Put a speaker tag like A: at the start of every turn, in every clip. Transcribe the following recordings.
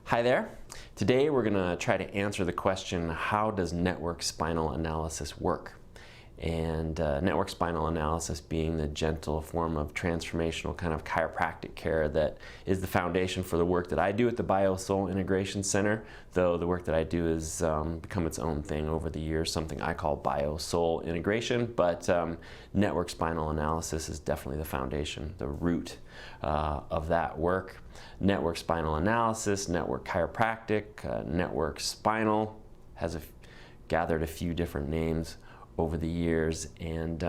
A: Hi there. Today we're going to try to answer the question, how does network spinal analysis work? And network spinal analysis being the gentle form of transformational kind of chiropractic care that is the foundation for the work that I do at the BioSoul Integration Center, though the work that I do has become its own thing over the years, something I call BioSoul Integration, but network spinal analysis is definitely the foundation, the root of that work. Network spinal analysis, network chiropractic, network spinal has gathered a few different names over the years, and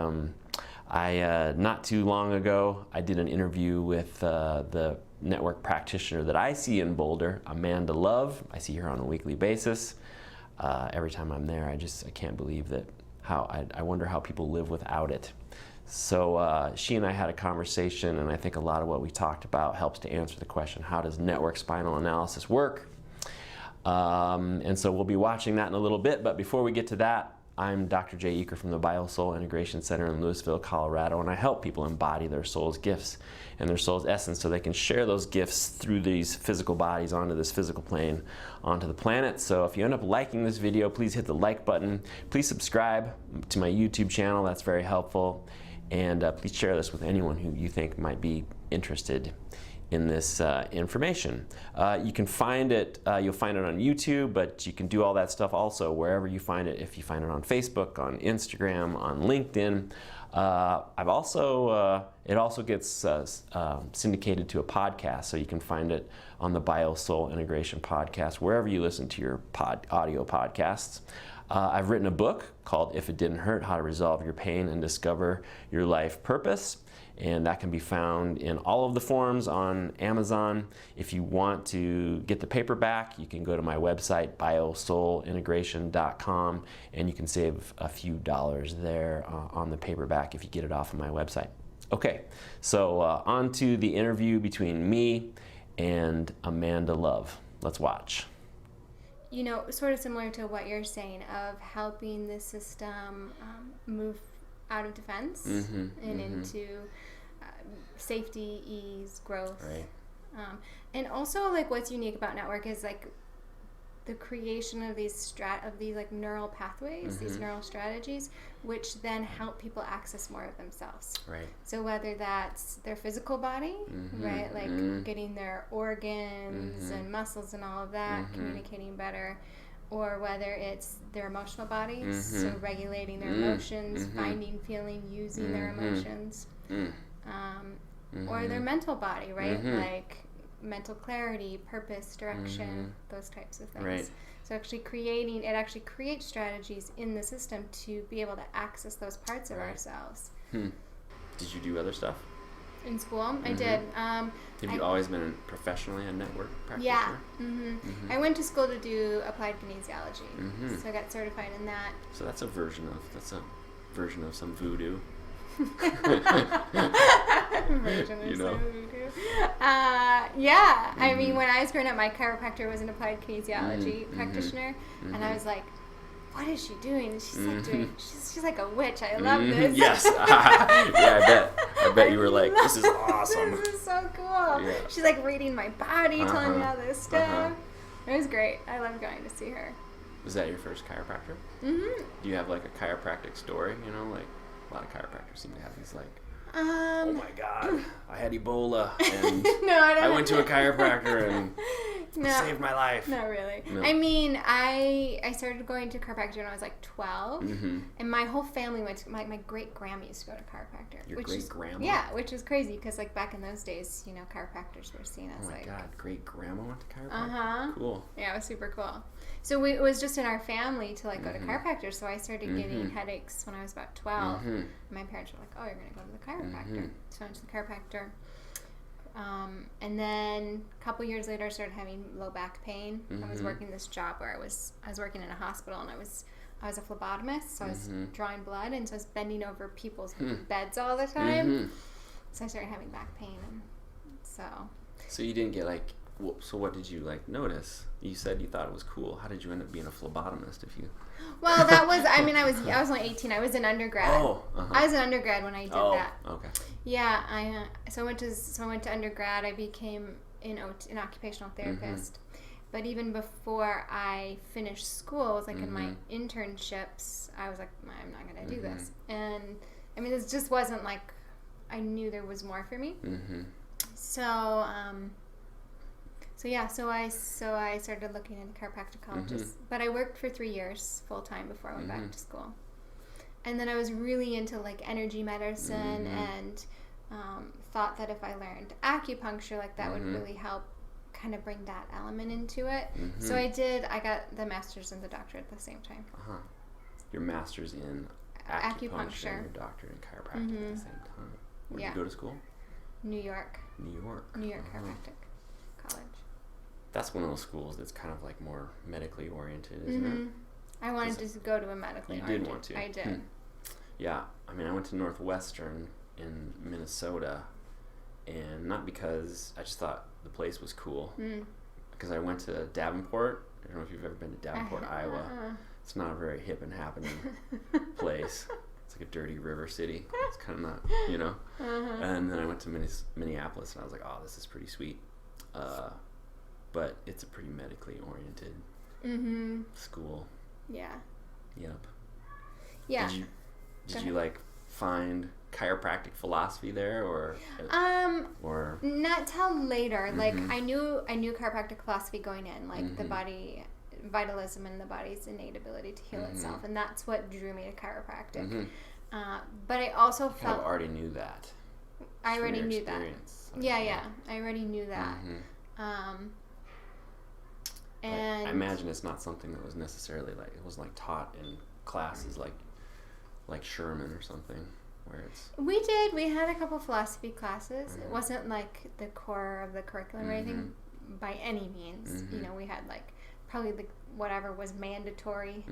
A: I not too long ago I did an interview with the network practitioner that I see in Boulder, Amanda Love. I see her on a weekly basis. Every time I'm there, I can't believe that I wonder how people live without it. So she and I had a conversation, and I think a lot of what we talked about helps to answer the question, how does network spinal analysis work? And so we'll be watching that in a little bit, but before we get to that, I'm Dr. Jay Eaker from the BioSoul Integration Center in Louisville, Colorado, and I help people embody their soul's gifts and their soul's essence so they can share those gifts through these physical bodies onto this physical plane, onto the planet. So if you end up liking this video, please hit the like button. Please subscribe to my YouTube channel. That's very helpful. And please share this with anyone who you think might be interested in this information. You can find it, you'll find it on YouTube, but you can do all that stuff also wherever you find it. If you find it on Facebook, on Instagram, on LinkedIn. It also gets syndicated to a podcast, so you can find it on the BioSoul Integration Podcast, wherever you listen to your audio podcasts. I've written a book called If It Didn't Hurt, How to Resolve Your Pain and Discover Your Life Purpose. And that can be found in all of the forms on Amazon. If you want to get the paperback, you can go to my website, biosoulintegration.com, and you can save a few dollars there on the paperback if you get it off of my website. Okay, so on to the interview between me and Amanda Love. Let's watch.
B: You know, sort of similar to what you're saying of helping the system move out of defense and into safety, ease, growth.
A: Right.
B: And also, like, what's unique about network is like the creation of these like neural pathways, these neural strategies, which then help people access more of themselves.
A: Right.
B: So whether that's their physical body, right, like getting their organs and muscles and all of that communicating better, or whether it's their emotional bodies, so regulating their emotions, finding, feeling, using their emotions, or their mental body, right, like mental clarity, purpose, direction, those types of things.
A: Right.
B: So actually creates strategies in the system to be able to access those parts of ourselves.
A: Did you do other stuff?
B: In school, I did.
A: Have you always been professionally a network practitioner?
B: Yeah. I went to school to do applied kinesiology, so I got certified in that.
A: So that's a version of some voodoo.
B: Yeah. I mean, when I was growing up, my chiropractor was an applied kinesiology practitioner, and I was like, what is she doing? She's like she's like a witch. I love this.
A: Yes. Yeah, I bet you were like, this is awesome.
B: This is so cool. Yeah. She's like reading my body, telling me all this stuff. It was great. I loved going to see her.
A: Was that your first chiropractor? Do you have like a chiropractic story? You know, like a lot of chiropractors seem to have these like, oh my God, I had Ebola and I went to a chiropractor and saved my life.
B: Not really. No. I mean, I started going to chiropractor when I was like 12, and my whole family went to, my great-grandma used to go to chiropractor.
A: Your great-grandma?
B: Yeah, which is crazy because like back in those days, you know, chiropractors were seen as like...
A: Oh my God, great-grandma went to chiropractor? Cool.
B: Yeah, it was super cool. So it was just in our family to like go to chiropractor, so I started getting headaches when I was about 12. My parents were like, oh, you're going to go to the chiropractor. So I went to the chiropractor. And then a couple years later, I started having low back pain. I was working this job where I was working in a hospital, and I was a phlebotomist, so I was drawing blood, and so I was bending over people's beds all the time. So I started having back pain, and so
A: you didn't get like, so what did you like notice? You said you thought it was cool. How did you end up being a phlebotomist if you...
B: Well, that was, I mean, I was only 18. I was an undergrad. I was an undergrad when I did that.
A: Okay.
B: Yeah, so I went to undergrad. I became an occupational therapist. But even before I finished school, it was like in my
A: Mm-hmm.
B: internships, I was like, I'm not going to do
A: Mm-hmm.
B: this. And I mean, this just wasn't like, I knew there was more for me.
A: Mm-hmm.
B: So, so I started looking into chiropractic colleges.
A: Mm-hmm.
B: But I worked for 3 years full time before I went
A: Mm-hmm.
B: back to school. And then I was really into like energy medicine
A: Mm-hmm.
B: and thought that if I learned acupuncture, like that would
A: Mm-hmm.
B: really help kind of bring that element into it.
A: Mm-hmm.
B: So I did. I got the master's and the doctorate at the same time.
A: Uh-huh. Your master's in acupuncture and your doctorate in chiropractic at the same time. Where did you go to school?
B: New York
A: New York.
B: Chiropractic College.
A: That's one of those schools that's kind of like more medically oriented, isn't it?
B: I wanted to go to a medically
A: You
B: oriented.
A: did want to.
B: I did.
A: Yeah, I mean, I went to Northwestern in Minnesota, and not because I just thought the place was cool, because I went to Davenport. I don't know if you've ever been to Davenport, Iowa. It's not a very hip and happening place. It's like a dirty river city. It's kind of not, you know. And then I went to Minneapolis, and I was like, oh, this is pretty sweet. But it's a pretty medically oriented school.
B: Yeah.
A: Yep.
B: Yeah.
A: Did you like find chiropractic philosophy there, or
B: not till later. Like I knew chiropractic philosophy going in, like the body vitalism and the body's innate ability to heal itself, and that's what drew me to chiropractic. But I also felt
A: kind of already knew that.
B: I already knew that. Yeah, I already knew that. And
A: I imagine it's not something that was necessarily like it was like taught in classes like Sherman or something, where it's
B: we had a couple philosophy classes. It wasn't like the core of the curriculum or anything by any means. You know, we had like probably whatever was mandatory.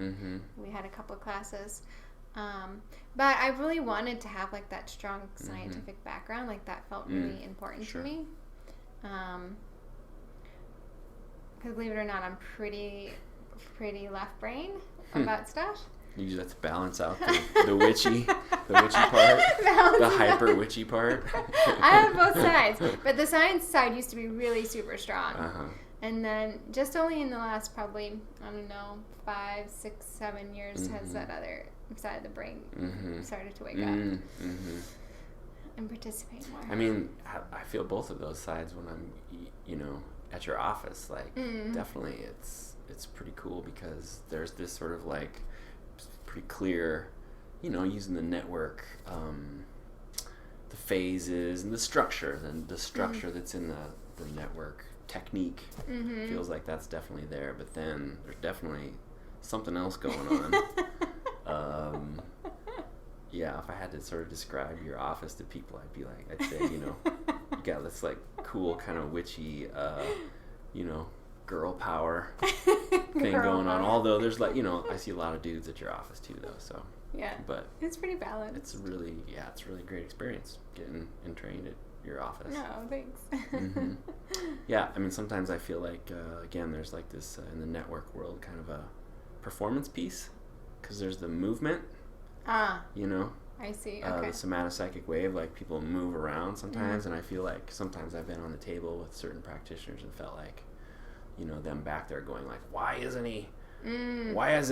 B: We had a couple of classes. But I really wanted to have like that strong scientific background. Like that felt really important to me. Because believe it or not, I'm pretty left brain about stuff.
A: you just have to balance out the witchy part, the hyper witchy part.
B: I have both sides, but the science side used to be really super strong. And then just only in the last probably, I don't know, 5, 6, 7 years has that other side of the brain started to wake up and participate more.
A: I mean, I feel both of those sides when I'm, you know, at your office. Like, definitely it's pretty cool because there's this sort of like pretty clear, you know, using the network, the phases and the structure, that's in the network technique feels like that's definitely there, but then there's definitely something else going on. Yeah, if I had to sort of describe your office to people, I'd say, you know, you got this like cool kind of witchy, you know, girl power thing going on. Although there's like, you know, I see a lot of dudes at your office too, though. So
B: yeah,
A: but
B: it's pretty balanced.
A: It's really a great experience getting and trained at your office.
B: No, thanks.
A: Yeah, I mean, sometimes I feel like again, there's like this in the network world kind of a performance piece because there's the movement. You know,
B: I see.
A: The somatopsychic wave, like people move around sometimes, and I feel like sometimes I've been on the table with certain practitioners and felt like, you know, them back there going like, why isn't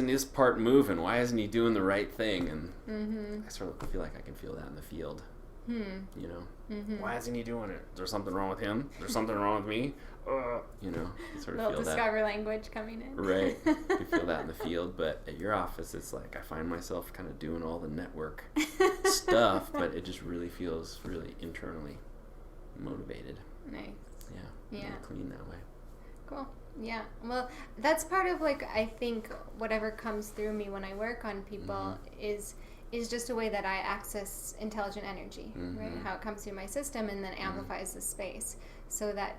A: this part moving? Why isn't he doing the right thing? And I sort of feel like I can feel that in the field. You know, why isn't he doing it? Is there something wrong with him? Is there something wrong with me? You know, you sort of
B: little
A: feel
B: discover language coming in.
A: Right. You feel that in the field, but at your office, it's like I find myself kind of doing all the network stuff, but it just really feels really internally motivated. Nice. Yeah. Really clean that way.
B: Cool. Yeah. Well, that's part of like I think whatever comes through me when I work on people is just a way that I access intelligent energy, right? How it comes through my system and then amplifies the space, so that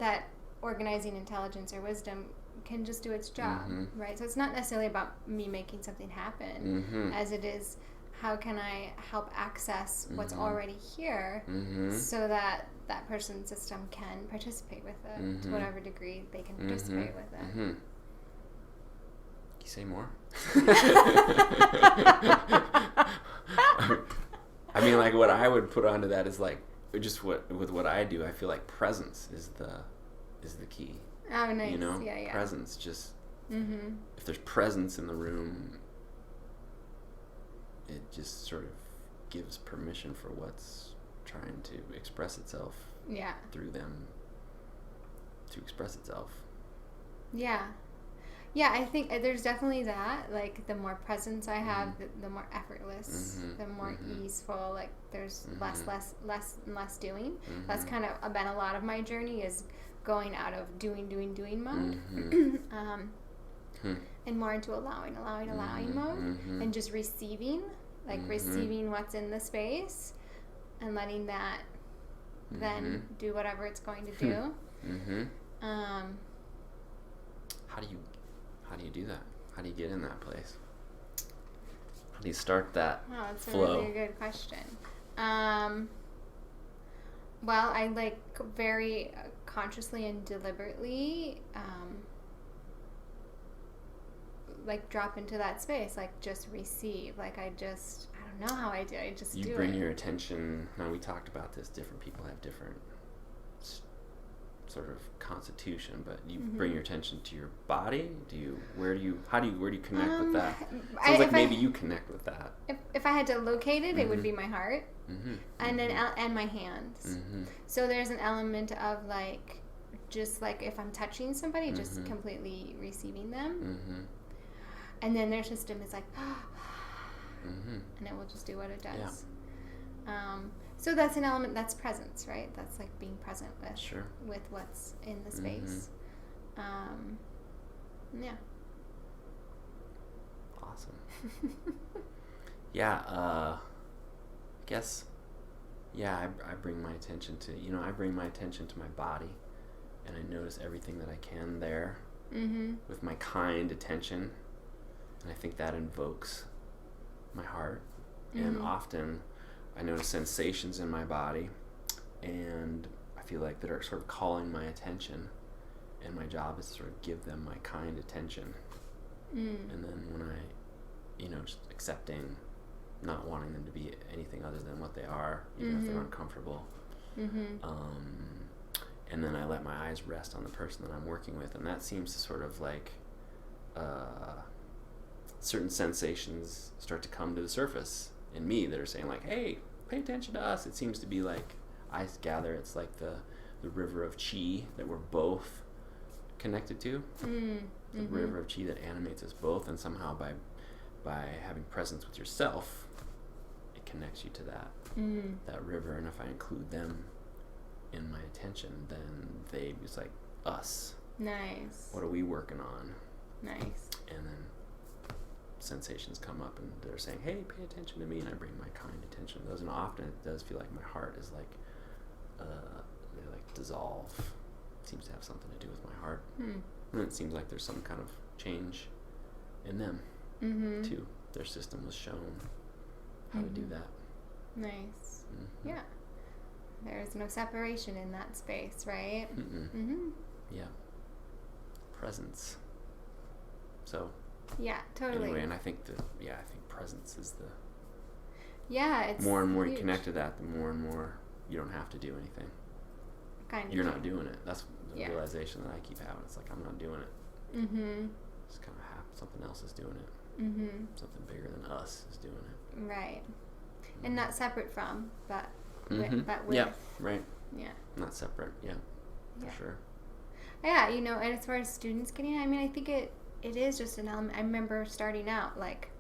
B: that organizing intelligence or wisdom can just do its job, right? So it's not necessarily about me making something happen, as it is how can I help access what's already here, so that that person's system can participate with it to whatever degree they can participate with it.
A: Can you say more? I mean, like what I would put onto that is like just with what I do. I feel like presence is the key.
B: Oh, nice.
A: You know,
B: Yeah.
A: presence. Just if there's presence in the room, it just sort of gives permission for what's trying to express itself.
B: Yeah.
A: Through them to express itself.
B: Yeah. Yeah, I think there's definitely that. Like, the more presence I have, the more effortless, the more easeful. Like, there's less and less doing. That's kind of been a lot of my journey, is going out of doing mode, and more into allowing mode, and just receiving, like receiving what's in the space, and letting that then do whatever it's going to do.
A: How do you do that? How do you get in that place? How do you start that
B: Oh, that's
A: flow?
B: a really good question. Well, I like very consciously and deliberately like drop into that space, like just receive. Like I don't know how I do. I just do it.
A: You bring your attention. Now we talked about this. Different people have different sort of constitution, but you bring your attention to your body. Where do you connect with that? Sounds like maybe you connect with that.
B: If I had to locate it, it would be my heart, and then and my hands. So there's an element of like, just like if I'm touching somebody, just completely receiving them, and then their system is like, and it will just do what it does. Yeah. So that's an element, that's presence, right? That's like being present with what's in the space. Yeah.
A: Awesome. Yeah, I guess, I bring my attention to, my body, and I notice everything that I can there with my kind attention, and I think that invokes my heart, and often I notice sensations in my body, and I feel like that are sort of calling my attention, and my job is to sort of give them my kind attention. And then when I, just accepting, not wanting them to be anything other than what they are, even if they're uncomfortable. And then I let my eyes rest on the person that I'm working with, and that seems to sort of like certain sensations start to come to the surface in me that are saying like, hey, pay attention to us. It seems to be like, I gather it's like the river of chi that we're both connected to. The river of chi that animates us both, and somehow by having presence with yourself, it connects you to that river. And if I include them in my attention, then it's like us.
B: Nice.
A: What are we working on?
B: Nice.
A: And then sensations come up, and they're saying, hey, pay attention to me, and I bring my kind attention to those, and often it does feel like my heart is like they like dissolve. It seems to have something to do with my heart, and it seems like there's some kind of change in them too. Their system was shown how to do that.
B: Nice. Yeah, there's no separation in that space, right?
A: Yeah, presence. So
B: yeah, totally.
A: Anyway, and I think presence is the
B: it's
A: more and more
B: huge.
A: you connect to that, the more and more you don't have to do anything. You're not doing it. That's the realization that I keep having. It's like, I'm not doing it. It's kind of something else is doing it. Something bigger than us is doing it.
B: Right. And not separate from, but with.
A: Yeah, right.
B: Yeah.
A: Not separate. Yeah, for sure.
B: Yeah, and as far as students getting, I mean, I think it is just an element. I remember starting out like,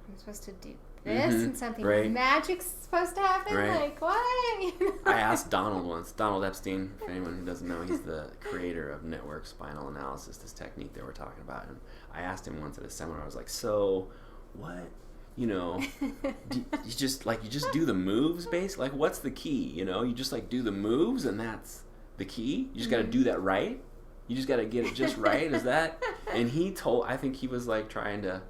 B: I'm supposed to do this and something magic's supposed to happen. Like, what?
A: I asked Donald Epstein, if anyone who doesn't know, he's the creator of Network Spinal Analysis, this technique that we're talking about. And I asked him once at a seminar, I was like, so what? You just do the moves, basically? Like, what's the key? You just like do the moves, and that's the key? You just got to do that right? You just got to get it just right? Is that? And I think he was like trying to,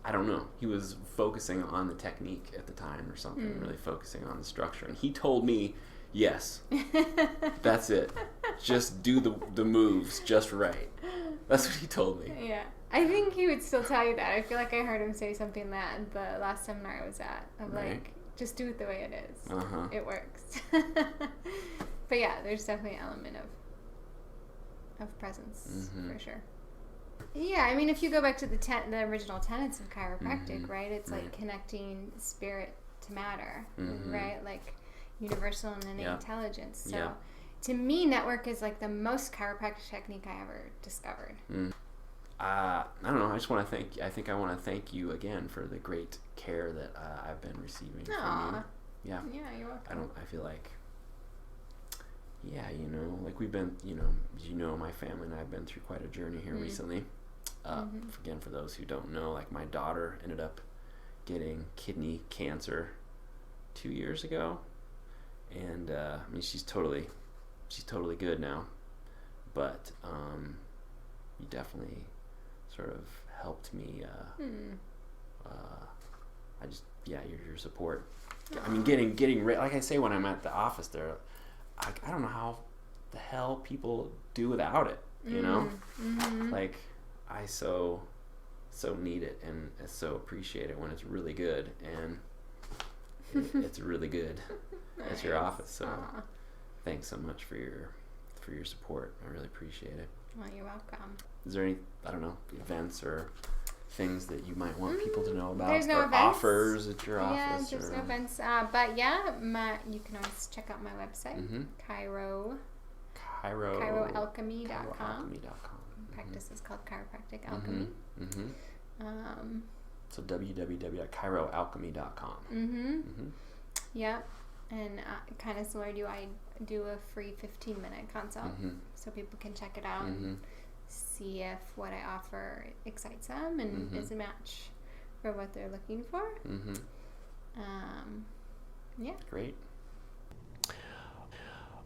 A: I don't know. He was focusing on the technique at the time or something, really focusing on the structure. And he told me, yes, that's it. Just do the moves just right. That's what he told me.
B: Yeah. I think he would still tell you that. I feel like I heard him say something that at the last seminar I was at. Of like, just do it the way it is. It works. But yeah, there's definitely an element of of presence, for sure. Yeah, I mean, if you go back to the original tenets of chiropractic, right? It's like connecting spirit to matter, right? Like universal and innate intelligence. So to me, network is like the most chiropractic technique I ever discovered.
A: I don't know. I think I want to thank you again for the great care that I've been receiving from you. Yeah.
B: Yeah, you're welcome.
A: I feel like, like we've been, my family and I have been through quite a journey here recently. Again, for those who don't know, like my daughter ended up getting kidney cancer 2 years ago, and I mean she's totally good now, but you definitely sort of helped me. Your support. I mean, getting like I say when I'm at the office there, I don't know how the hell people do without it. You know, like I so need it and so appreciate it when it's really good, and it's really good at your office. So thanks so much for your support. I really appreciate it.
B: Well, you're welcome.
A: Is there any, I don't know, events or things that you might want people to know about?
B: There's no events.
A: Offers at your office?
B: Yeah, there's no events. But you can always check out my website, chiroalchemy.com. Practice is called chiropractic alchemy.
A: So www.chiroalchemy.com.
B: Yeah, and kind of similar to you, I do a free 15-minute consult, so people can check it out and see if what I offer excites them and is a match for what they're looking for. Yeah.
A: Great.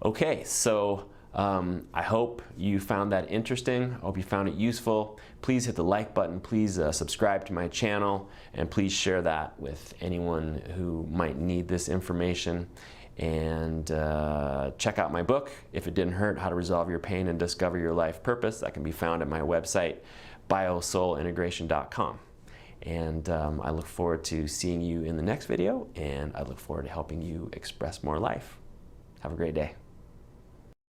A: Okay, so I hope you found that interesting. I hope you found it useful. Please hit the like button. Please subscribe to my channel, and please share that with anyone who might need this information. And check out my book, If It Didn't Hurt, How to Resolve Your Pain and Discover Your Life Purpose. That can be found at my website, biosoulintegration.com. And I look forward to seeing you in the next video, and I look forward to helping you express more life. Have a great day.